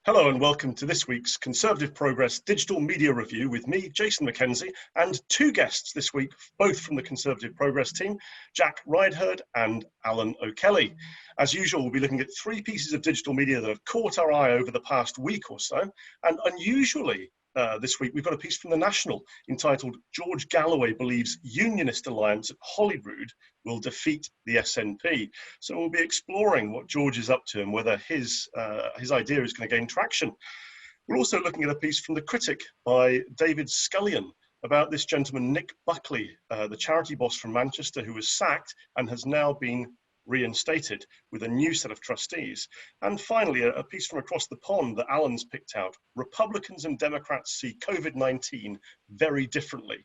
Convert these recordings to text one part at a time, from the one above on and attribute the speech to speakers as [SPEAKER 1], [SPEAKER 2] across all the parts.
[SPEAKER 1] Hello and welcome to this week's Conservative Progress Digital Media Review with me, Jason Mackenzie, and two guests this week, both from the Conservative Progress team, Jack Rydeheard and Alan O'Kelly. As usual, we'll be looking at three pieces of digital media that have caught our eye over the past week or so, and unusually, this week we've got a piece from The National entitled "George Galloway Believes Unionist Alliance at Holyrood Will Defeat the SNP." So we'll be exploring what George is up to and whether his idea is going to gain traction. We're also looking at a piece from The Critic by David Scullion about this gentleman, Nick Buckley, the charity boss from Manchester, who was sacked and has now been reinstated with a new set of trustees. And finally, a piece from across the pond that Alan's picked out. Republicans and Democrats see COVID-19 very differently.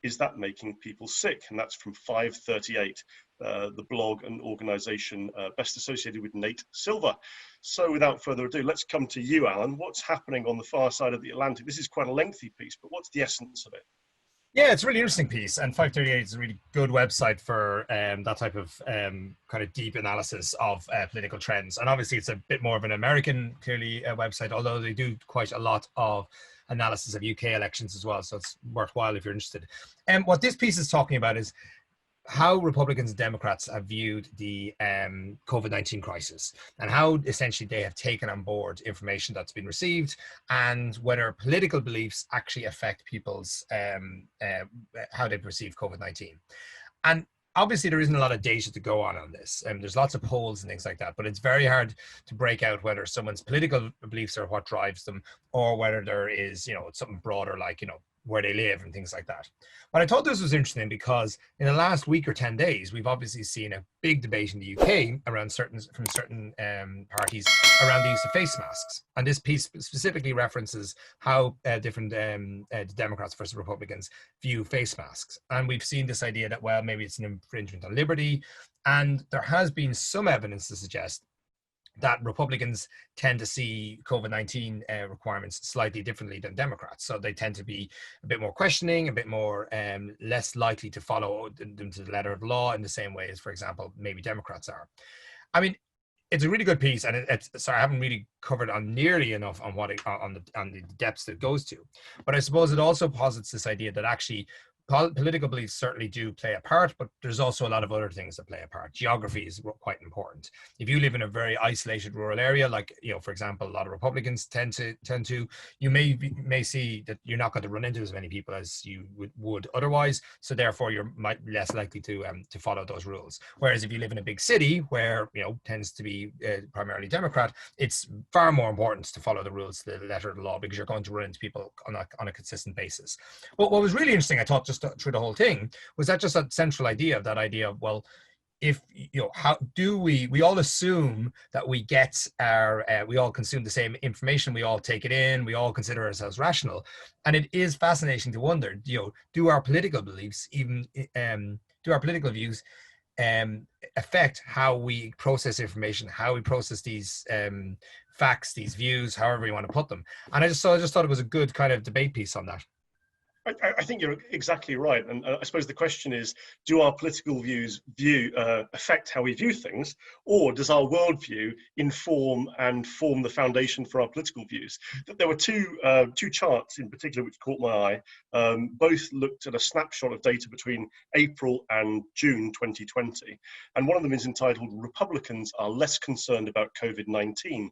[SPEAKER 1] Is that making people sick? And that's from 538, the blog and organization best associated with Nate Silver. So without further ado, let's come to you, Alan. What's happening on the far side of the Atlantic? This is quite a lengthy piece, but what's the essence of it?
[SPEAKER 2] Yeah, it's a really interesting piece, and 538 is a really good website for that type of kind of deep analysis of political trends. And obviously it's a bit more of an American, clearly, website, although they do quite a lot of analysis of UK elections as well, so it's worthwhile if you're interested. And what this piece is talking about is how Republicans and Democrats have viewed the COVID-19 crisis and how essentially they have taken on board information that's been received and whether political beliefs actually affect people's how they perceive COVID-19. And obviously there isn't a lot of data to go on this, and there's lots of polls and things like that, but it's very hard to break out whether someone's political beliefs are what drives them or whether there is, something broader like, where they live and things like that. But I thought this was interesting because in the last week or 10 days, we've obviously seen a big debate in the UK around certain parties around the use of face masks. And this piece specifically references how different Democrats versus Republicans view face masks. And we've seen this idea that, well, maybe it's an infringement on liberty. And there has been some evidence to suggest that Republicans tend to see COVID-19 requirements slightly differently than Democrats. So they tend to be a bit more questioning, a bit more less likely to follow them to the letter of the law in the same way as, for example, maybe Democrats are. I mean, it's a really good piece, and I haven't really covered on nearly enough on the depths that it goes to. But I suppose it also posits this idea that actually political beliefs certainly do play a part, but there's also a lot of other things that play a part. Geography is quite important. If you live in a very isolated rural area, like, for example, a lot of Republicans tend to, you may see that you're not going to run into as many people as you would otherwise. So therefore, you're less likely to follow those rules. Whereas if you live in a big city where, tends to be primarily Democrat, it's far more important to follow the rules to the letter of the law because you're going to run into people on a consistent basis. But what was really interesting, I thought, through the whole thing, was that just a central idea of that idea of, well, if how do we all assume that we get our we all consume the same information, we all take it in, we all consider ourselves rational. And it is fascinating to wonder, do our political beliefs even do our political views affect how we process information, how we process these facts, these views, however you want to put them. And I just thought it was a good kind of debate piece on that.
[SPEAKER 1] I think you're exactly right, and I suppose the question is: do our political views affect how we view things, or does our worldview inform and form the foundation for our political views? There were two charts in particular which caught my eye. Both looked at a snapshot of data between April and June 2020, and one of them is entitled "Republicans Are Less Concerned About COVID-19."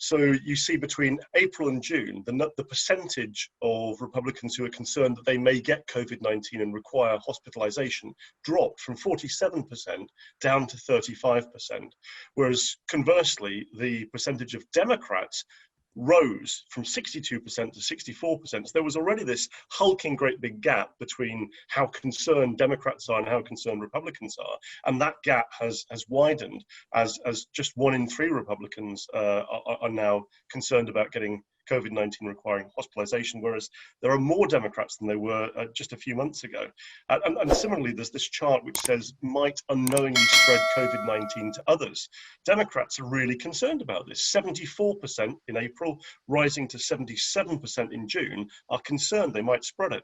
[SPEAKER 1] So you see between April and June, the percentage of Republicans who are concerned that they may get COVID-19 and require hospitalization dropped from 47% down to 35%. Whereas conversely, the percentage of Democrats rose from 62% to 64%. So there was already this hulking great big gap between how concerned Democrats are and how concerned Republicans are. And that gap has widened as just 1 in 3 Republicans are now concerned about getting COVID-19 requiring hospitalization, whereas there are more Democrats than there were just a few months ago. And similarly, there's this chart which says might unknowingly spread COVID-19 to others. Democrats are really concerned about this. 74% in April, rising to 77% in June, are concerned they might spread it.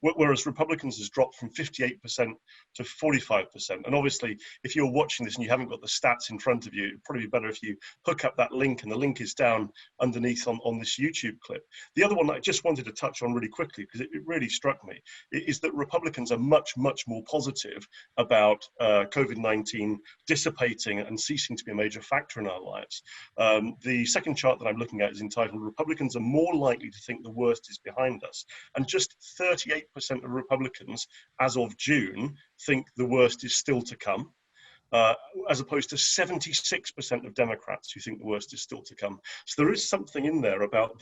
[SPEAKER 1] Whereas Republicans has dropped from 58% to 45%. And obviously, if you're watching this and you haven't got the stats in front of you, it'd probably be better if you hook up that link, and the link is down underneath on this YouTube clip. The other one that I just wanted to touch on really quickly, because it really struck me, is that Republicans are much, much more positive about COVID-19 dissipating and ceasing to be a major factor in our lives. The second chart that I'm looking at is entitled "Republicans are more likely to think the worst is behind us," and just 38% of Republicans as of June think the worst is still to come, as opposed to 76% of Democrats who think the worst is still to come. So there is something in there about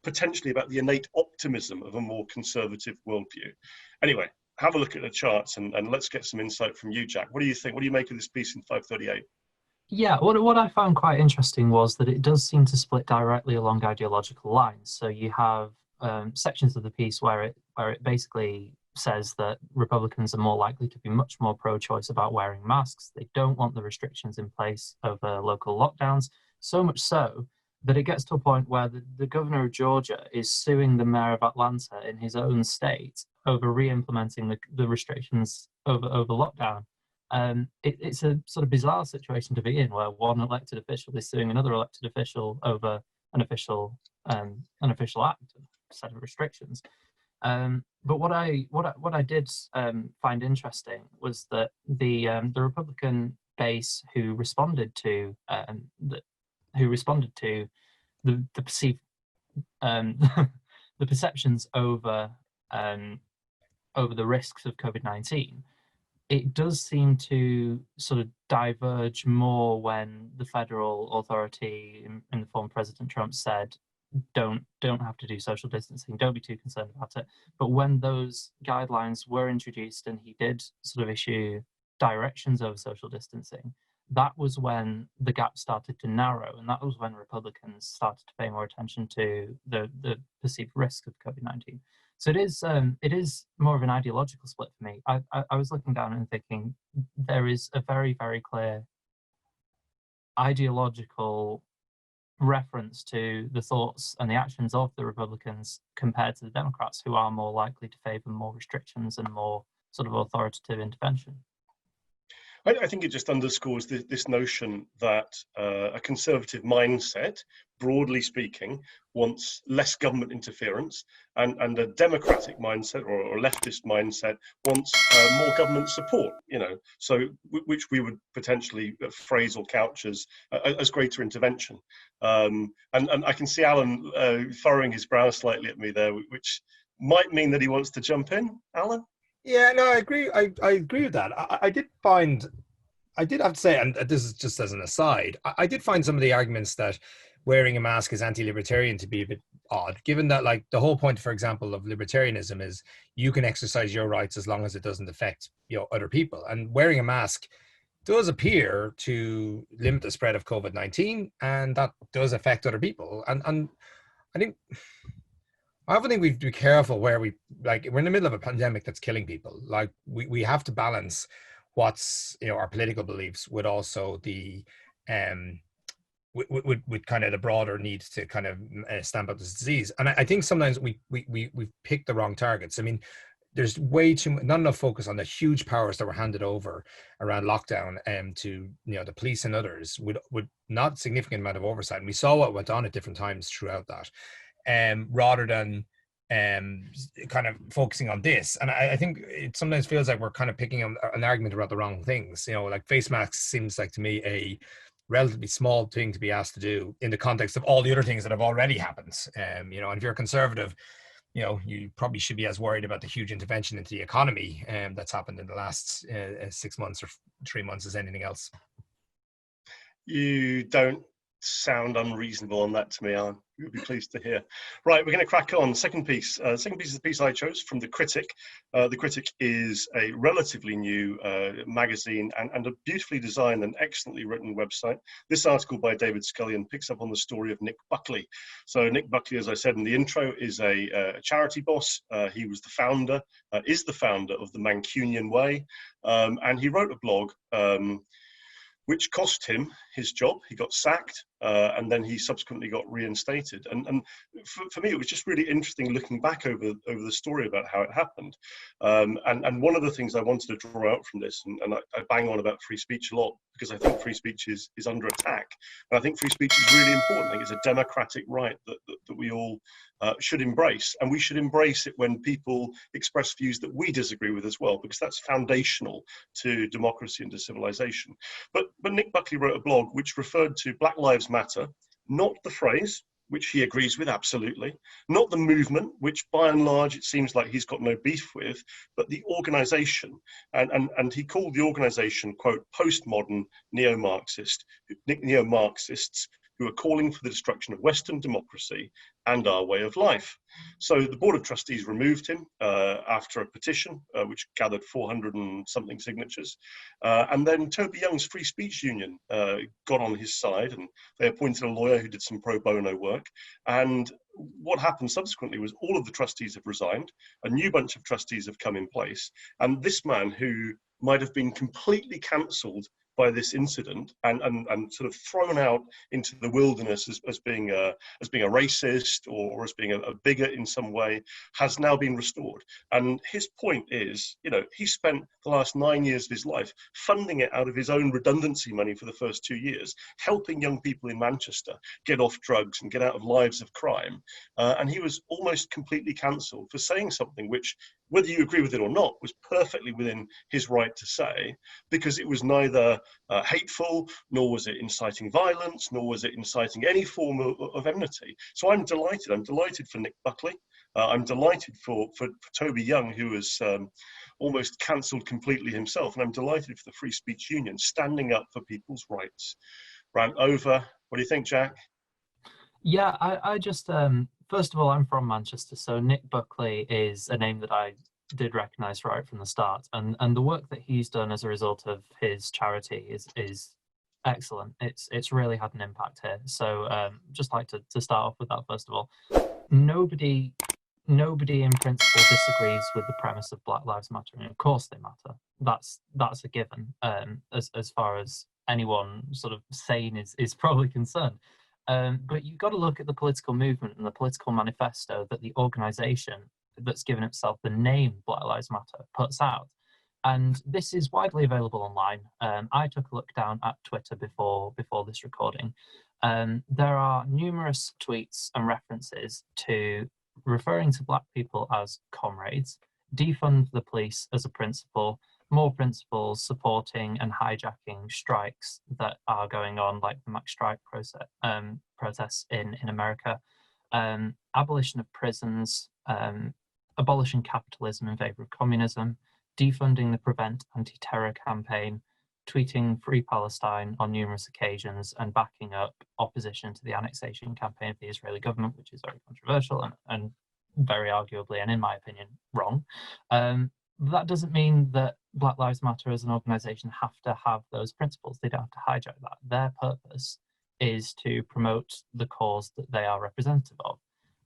[SPEAKER 1] potentially about the innate optimism of a more conservative worldview. Anyway, have a look at the charts and let's get some insight from you, Jack. What do you think? What do you make of this piece in 538?
[SPEAKER 3] Yeah, what I found quite interesting was that it does seem to split directly along ideological lines. So you have sections of the piece where it basically says that Republicans are more likely to be much more pro-choice about wearing masks. They don't want the restrictions in place over local lockdowns, so much so that it gets to a point where the governor of Georgia is suing the mayor of Atlanta in his own state over re-implementing the restrictions over lockdown. It's a sort of bizarre situation to be in, where one elected official is suing another elected official over an official act, a set of restrictions. But what I did find interesting was that the Republican base who responded to the perceived the perceptions over the risks of COVID-19, it does seem to sort of diverge more when the federal authority in the form of President Trump said, don't have to do social distancing, don't be too concerned about it. But when those guidelines were introduced and he did sort of issue directions over social distancing, that was when the gap started to narrow, and that was when Republicans started to pay more attention to the perceived risk of COVID-19. So it is more of an ideological split for me. I was looking down and thinking there is a very, very clear ideological reference to the thoughts and the actions of the Republicans compared to the Democrats, who are more likely to favor more restrictions and more sort of authoritative intervention.
[SPEAKER 1] I think it just underscores this notion that a conservative mindset, broadly speaking, wants less government interference, and a democratic mindset or leftist mindset wants more government support. So which we would potentially phrase or couch as greater intervention. And I can see Alan furrowing his brow slightly at me there, which might mean that he wants to jump in. Alan?
[SPEAKER 2] Yeah, no, I agree. I agree with that. I did have to say, and this is just as an aside, I did find some of the arguments that wearing a mask is anti-libertarian to be a bit odd, given that, like, the whole point, for example, of libertarianism is you can exercise your rights as long as it doesn't affect other people. And wearing a mask does appear to limit the spread of COVID-19, and that does affect other people. And I often think we have to be careful where we're in the middle of a pandemic that's killing people. Like, we have to balance what's our political beliefs with also the with kind of the broader need to kind of stamp out this disease. And I think sometimes we picked the wrong targets. I mean, there's way not enough focus on the huge powers that were handed over around lockdown to the police and others with not significant amount of oversight. And we saw what went on at different times throughout that. Rather than kind of focusing on this. And I think it sometimes feels like we're kind of picking an argument about the wrong things. Like face masks seems like to me a relatively small thing to be asked to do in the context of all the other things that have already happened. And if you're a conservative, you probably should be as worried about the huge intervention into the economy that's happened in the last 6 months or 3 months as anything else.
[SPEAKER 1] You don't sound unreasonable on that to me, Alan. You'll be pleased to hear. Right, we're going to crack on. Second piece. Second piece is the piece I chose from The Critic. The Critic is a relatively new magazine and a beautifully designed and excellently written website. This article by David Scullion picks up on the story of Nick Buckley. So Nick Buckley, as I said in the intro, is a charity boss. He was the founder, is the founder of the Mancunian Way, and he wrote a blog which cost him his job. He got sacked, and then he subsequently got reinstated. And for me, it was just really interesting looking back over the story about how it happened. And one of the things I wanted to draw out from this, and I bang on about free speech a lot, because I think free speech is under attack. And I think free speech is really important. I think it's a democratic right that we all should embrace. And we should embrace it when people express views that we disagree with as well, because that's foundational to democracy and to civilization. But Nick Buckley wrote a blog which referred to Black Lives Matter, not the phrase, which he agrees with absolutely, not the movement, which by and large it seems like he's got no beef with, but the organization. And he called the organization, quote, postmodern neo-Marxists who are calling for the destruction of Western democracy and our way of life. So the Board of Trustees removed him after a petition, which gathered 400 and something signatures. And then Toby Young's Free Speech Union got on his side, and they appointed a lawyer who did some pro bono work. And what happened subsequently was all of the trustees have resigned, a new bunch of trustees have come in place, and this man, who might have been completely cancelled by this incident and sort of thrown out into the wilderness as being a racist or as being a bigot in some way, has now been restored. And his point is, you know, he spent the last 9 years of his life funding it out of his own redundancy money for the first 2 years, helping young people in Manchester get off drugs and get out of lives of crime. And he was almost completely cancelled for saying something which, whether you agree with it or not, was perfectly within his right to say, because it was neither hateful, nor was it inciting violence, nor was it inciting any form of enmity. So I'm delighted. I'm delighted for Nick Buckley. I'm delighted for Toby Young, who was almost cancelled completely himself. And I'm delighted for the Free Speech Union standing up for people's rights. Rant over. What do you think, Jack?
[SPEAKER 3] Yeah, I just, first of all, I'm from Manchester, so Nick Buckley is a name that I did recognise right from the start, and the work that he's done as a result of his charity is excellent. It's really had an impact here. So just like to start off with that first of all. Nobody in principle disagrees with the premise of Black Lives Matter, and of course they matter. That's a given, as far as anyone sort of sane is probably concerned. But you've got to look at the political movement and the political manifesto that the organisation that's given itself the name Black Lives Matter puts out. And this is widely available online. I took a look down at Twitter before this recording. There are numerous tweets and references to referring to black people as comrades, defund the police as a principle, more principles supporting and hijacking strikes that are going on, like the Max Strike protests in America, abolition of prisons, abolishing capitalism in favour of communism, defunding the Prevent anti-terror campaign, tweeting Free Palestine on numerous occasions, and backing up opposition to the annexation campaign of the Israeli government, which is very controversial and very arguably, and in my opinion, wrong. That doesn't mean that Black Lives Matter as an organisation have to have those principles. They don't have to hijack that. Their purpose is to promote the cause that they are representative of.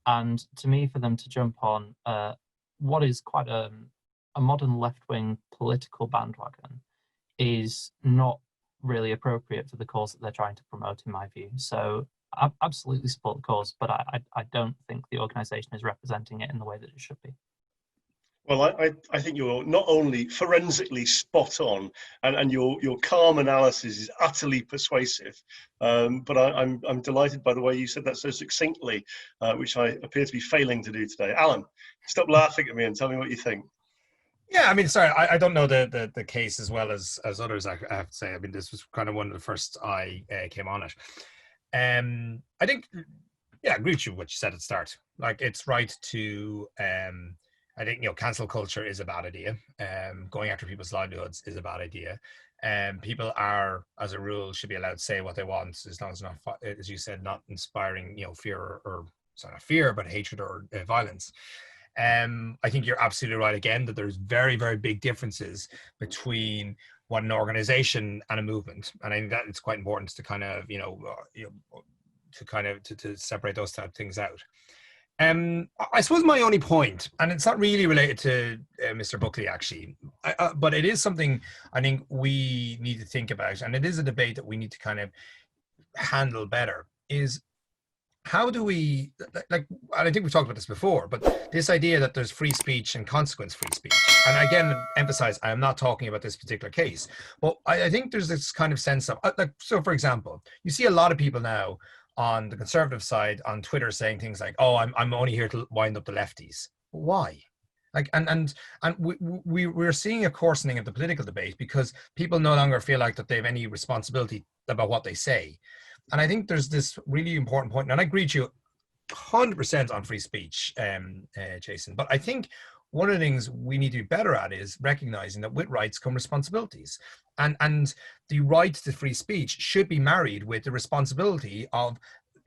[SPEAKER 3] And to me, for them to jump on what is quite a modern left-wing political bandwagon is not really appropriate for the cause that they're trying to promote, in my view. So I absolutely support the cause, but I don't think the organisation is representing it in the way that it should be.
[SPEAKER 1] Well, I think you're not only forensically spot on, and your calm analysis is utterly persuasive, but I'm delighted by the way you said that so succinctly, which I appear to be failing to do today. Alan, stop laughing at me and tell me what you think.
[SPEAKER 2] Yeah, I mean, sorry, I don't know the case as well as others, I have to say. I mean, this was kind of one of the first I came on it. I think, yeah, I agree with you what you said at the start. Like, it's right to I think, cancel culture is a bad idea. Going after people's livelihoods is a bad idea. People are, as a rule, should be allowed to say what they want, as long as it's not, as you said, not inspiring, fear or it's not fear, but hatred or violence. I think you're absolutely right again that there's very, very big differences between what an organization and a movement, and I think that it's quite important to kind of to separate those type of things out. I suppose my only point, and it's not really related to Mr. Buckley actually, but it is something I think we need to think about, and it is a debate that we need to kind of handle better, is how do we, like, and I think we've talked about this before, but this idea that there's free speech and consequence free speech. And again, emphasize, I am not talking about this particular case, but I think there's this kind of sense of, like, so for example, you see a lot of people now on the conservative side on Twitter saying things like, oh, I'm only here to wind up the lefties. Why? Like, and we're seeing a coarsening of the political debate because people no longer feel like that they have any responsibility about what they say. And I think there's this really important point, and I agree with you 100% on free speech, Jason, but I think one of the things we need to be better at is recognizing that with rights come responsibilities. And the right to free speech should be married with the responsibility of,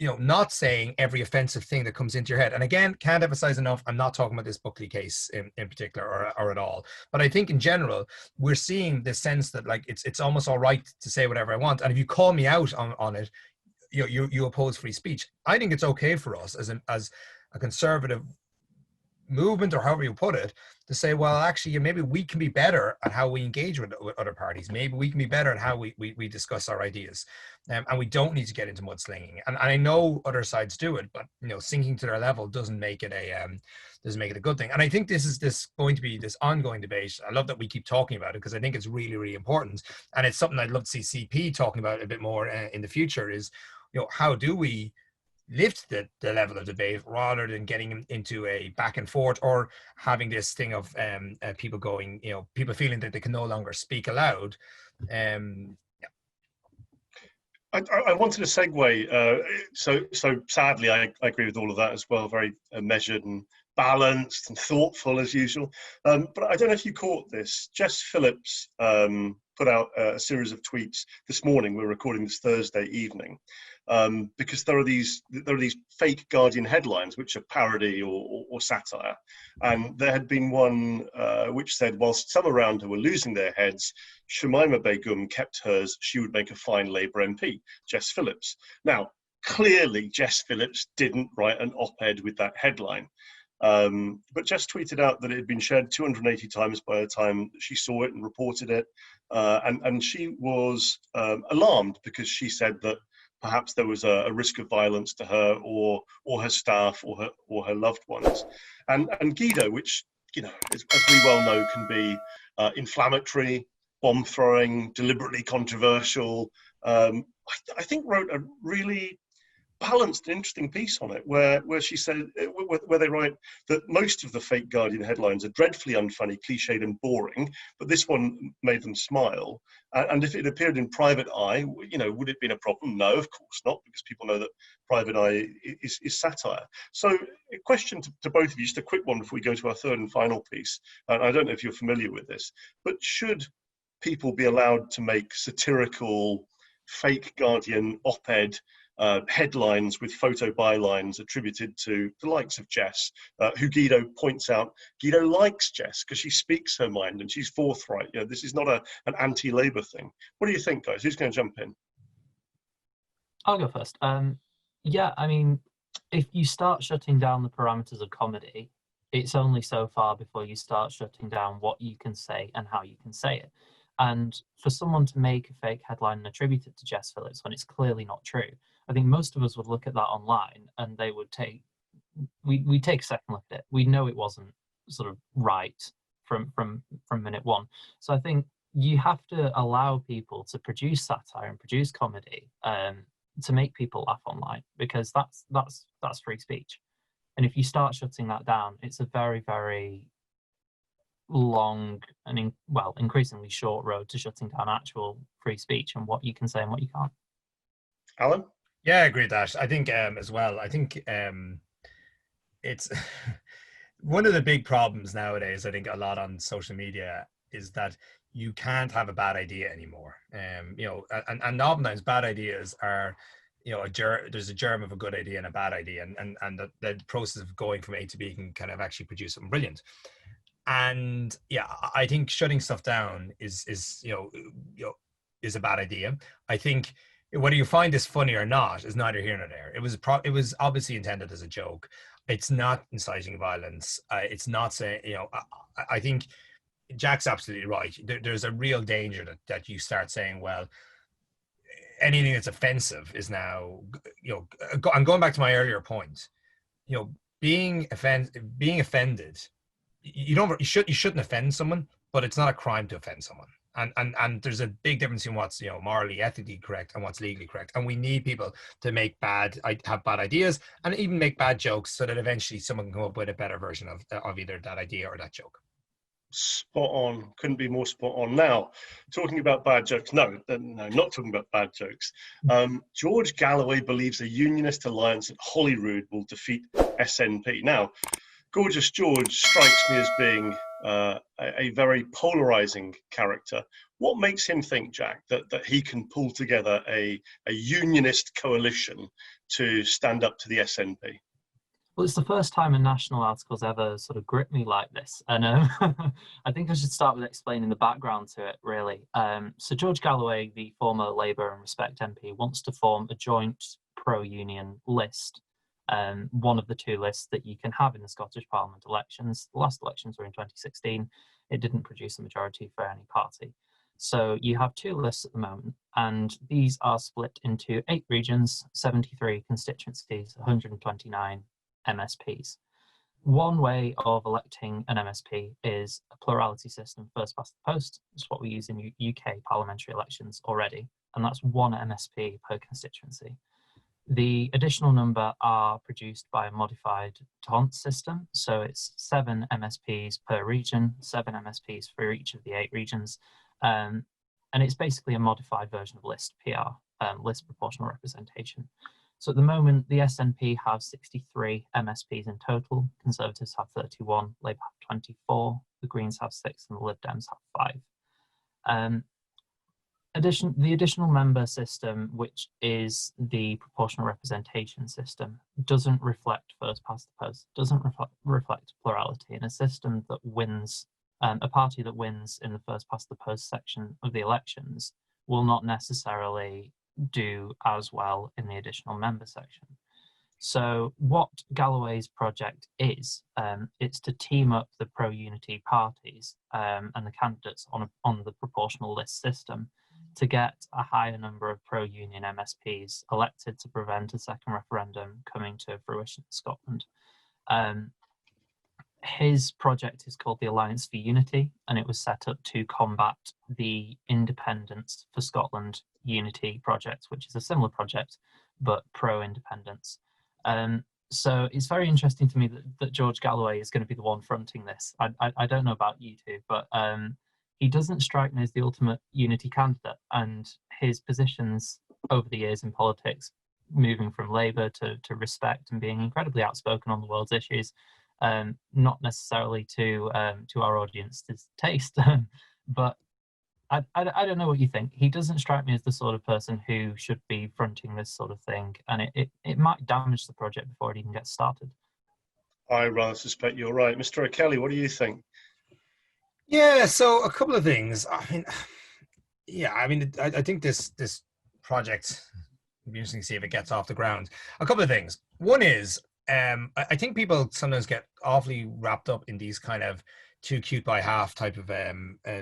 [SPEAKER 2] not saying every offensive thing that comes into your head. And again, can't emphasize enough, I'm not talking about this Buckley case in particular or at all. But I think in general, we're seeing the sense that, like, it's almost all right to say whatever I want. And if you call me out on it, you oppose free speech. I think it's okay for us as a conservative movement, or however you put it, to say, well, actually, maybe we can be better at how we engage with other parties. Maybe we can be better at how we discuss our ideas, and we don't need to get into mudslinging. And I know other sides do it, but sinking to their level doesn't make it a good thing. And I think this is going to be this ongoing debate. I love that we keep talking about it because I think it's really, really important, and it's something I'd love to see CP talking about a bit more in the future. Is how do we lift the level of debate rather than getting into a back and forth or having this thing of people going, people feeling that they can no longer speak aloud.
[SPEAKER 1] I wanted to segue. So sadly, I agree with all of that as well. Very measured and balanced and thoughtful as usual. But I don't know if you caught this. Jess Phillips put out a series of tweets this morning. We're recording this Thursday evening. Because there are these fake Guardian headlines which are parody or satire, and there had been one which said, whilst some around her were losing their heads, Shamima Begum kept hers. She would make a fine Labour MP. Jess Phillips. Now, clearly, Jess Phillips didn't write an op-ed with that headline. But Jess tweeted out that it had been shared 280 times by the time she saw it and reported it, and she was alarmed because she said that perhaps there was a risk of violence to her or her staff or her loved ones. And Guido, which, as we well know, can be inflammatory, bomb throwing, deliberately controversial, I think wrote a really balanced and interesting piece on it where she said, where they write that most of the fake Guardian headlines are dreadfully unfunny, cliched and boring, but this one made them smile. And if it appeared in Private Eye, would it be a problem? No, of course not, because people know that Private Eye is satire. So a question to both of you, just a quick one before we go to our third and final piece. And I don't know if you're familiar with this, but should people be allowed to make satirical fake Guardian op-ed headlines with photo bylines attributed to the likes of Jess, who Guido points out, Guido likes Jess because she speaks her mind and she's forthright. This is not an anti-Labour thing. What do you think, guys? Who's going to jump in?
[SPEAKER 3] I'll go first. Yeah, I mean, if you start shutting down the parameters of comedy, it's only so far before you start shutting down what you can say and how you can say it. And for someone to make a fake headline and attribute it to Jess Phillips when it's clearly not true, I think most of us would look at that online and they would we take a second look at it. We know it wasn't sort of right from minute one. So I think you have to allow people to produce satire and produce comedy to make people laugh online, because that's free speech. And if you start shutting that down, it's a very, very long and increasingly short road to shutting down actual free speech and what you can say and what you can't.
[SPEAKER 1] Alan?
[SPEAKER 2] Yeah, I agree with that. I think as well, I think it's One of the big problems nowadays, I think, a lot on social media is that you can't have a bad idea anymore. And oftentimes bad ideas are, there's a germ of a good idea and a bad idea, and the process of going from A to B can kind of actually produce something brilliant. And yeah, I think shutting stuff down is a bad idea. I think whether you find this funny or not is neither here nor there. It was obviously intended as a joke. It's not inciting violence. It's not saying, I think Jack's absolutely right. There's a real danger that you start saying, well, anything that's offensive is now, I'm going back to my earlier point, being offended, you shouldn't offend someone, but it's not a crime to offend someone. And there's a big difference in what's morally, ethically correct and what's legally correct. And we need people to have bad ideas and even make bad jokes so that eventually someone can come up with a better version of either that idea or that joke.
[SPEAKER 1] Spot on. Couldn't be more spot on. Now, talking about bad jokes. No, not talking about bad jokes. George Galloway believes a unionist alliance at Holyrood will defeat SNP. Now, Gorgeous George strikes me as being a very polarizing character. What makes him think, Jack, that he can pull together a unionist coalition to stand up to the SNP?
[SPEAKER 3] Well, it's the first time a national article's ever sort of gripped me like this. And I think I should start with explaining the background to it, really. So George Galloway, the former Labour and Respect MP, wants to form a joint pro-union list. One of the two lists that you can have in the Scottish Parliament elections. The last elections were in 2016. It didn't produce a majority for any party. So you have two lists at the moment, and these are split into 8 regions, 73 constituencies, 129 MSPs. One way of electing an MSP is a plurality system, first past the post. It's what we use in UK parliamentary elections already, and that's one MSP per constituency. The additional number are produced by a modified Taunt system, so it's 7 MSPs per region, 7 MSPs for each of the 8 regions, and it's basically a modified version of list PR, list proportional representation. So at the moment, the SNP have 63 MSPs in total, Conservatives have 31, Labour have 24, the Greens have 6, and the Lib Dems have 5. The additional member system, which is the proportional representation system, doesn't reflect first past the post, doesn't reflect plurality. In a system that wins, a party that wins in the first past the post section of the elections will not necessarily do as well in the additional member section. So what Galloway's project is, it's to team up the pro-unity parties and the candidates on the proportional list system to get a higher number of pro-union MSPs elected to prevent a second referendum coming to fruition in Scotland. His project is called the Alliance for Unity, and it was set up to combat the Independence for Scotland Unity project, which is a similar project, but pro-independence. So it's very interesting to me that George Galloway is going to be the one fronting this. I don't know about you two, but he doesn't strike me as the ultimate unity candidate, and his positions over the years in politics, moving from Labour to Respect and being incredibly outspoken on the world's issues, not necessarily to our audience's taste, but I don't know what you think. He doesn't strike me as the sort of person who should be fronting this sort of thing, and it might damage the project before it even gets started.
[SPEAKER 1] I rather suspect you're right. Mr. O'Kelly, what do you think?
[SPEAKER 2] Yeah, so a couple of things. I think this project, it'll be interesting to see if it gets off the ground. A couple of things. One is, I think people sometimes get awfully wrapped up in these kind of too cute by half type of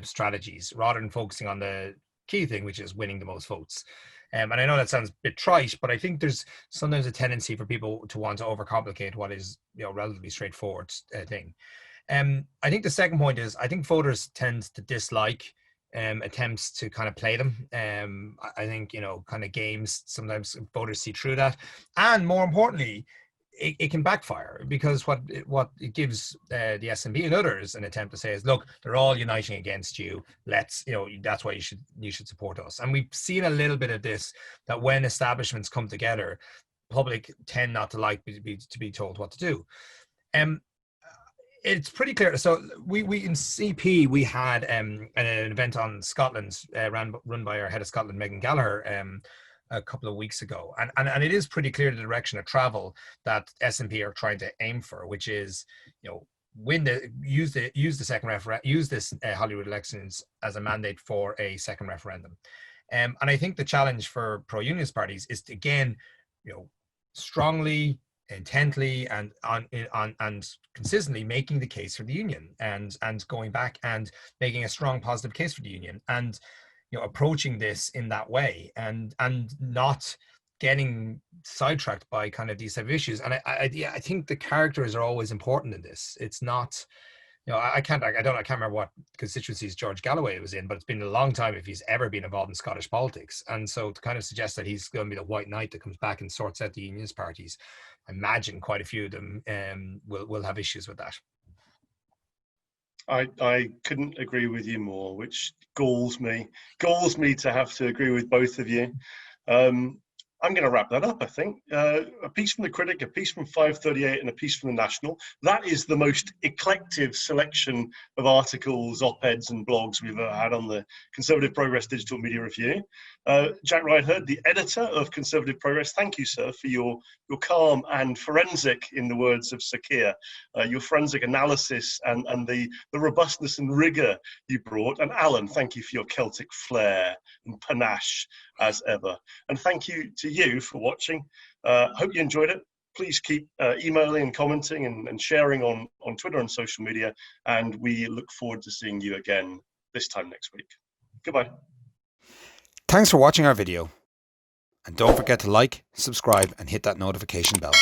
[SPEAKER 2] strategies, rather than focusing on the key thing, which is winning the most votes. And I know that sounds a bit trite, but I think there's sometimes a tendency for people to want to overcomplicate what is, relatively straightforward thing. I think the second point is, I think voters tend to dislike attempts to kind of play them. I think, kind of games, sometimes voters see through that. And more importantly, it can backfire, because what it gives the SNP and others an attempt to say is, look, they're all uniting against you. Let's, that's why you should support us. And we've seen a little bit of this, that when establishments come together, public tend not to like to be told what to do. It's pretty clear. So we in CP we had an event on Scotland run by our head of Scotland, Megan Gallagher, a couple of weeks ago, and it is pretty clear the direction of travel that SNP are trying to aim for, which is, use this Hollywood elections as a mandate for a second referendum. And I think the challenge for pro-unionist parties is to, again, strongly, intently, and consistently making the case for the union, and going back and making a strong positive case for the union, and approaching this in that way, and not getting sidetracked by kind of these type of issues. And I think the characters are always important in this. It's not, I can't remember what constituencies George Galloway was in, but it's been a long time if he's ever been involved in Scottish politics. And so to kind of suggest that he's going to be the white knight that comes back and sorts out the unionist parties, I imagine quite a few of them will have issues with that.
[SPEAKER 1] I couldn't agree with you more, which galls me to have to agree with both of you. I'm going to wrap that up, I think. A piece from the Critic, a piece from 538, and a piece from the National. That is the most eclectic selection of articles, op-eds, and blogs we've ever had on the Conservative Progress Digital Media Review. Jack Rydeheard, the editor of Conservative Progress, thank you, sir, for your calm and forensic, in the words of Sir Keir, your forensic analysis and the robustness and rigour you brought. And Alan, thank you for your Celtic flair and panache, as ever. And thank you to you for watching. Hope you enjoyed it. Please keep emailing and commenting and sharing on Twitter and social media. And we look forward to seeing you again this time next week. Goodbye.
[SPEAKER 4] Thanks for watching our video. And don't forget to like, subscribe, and hit that notification bell.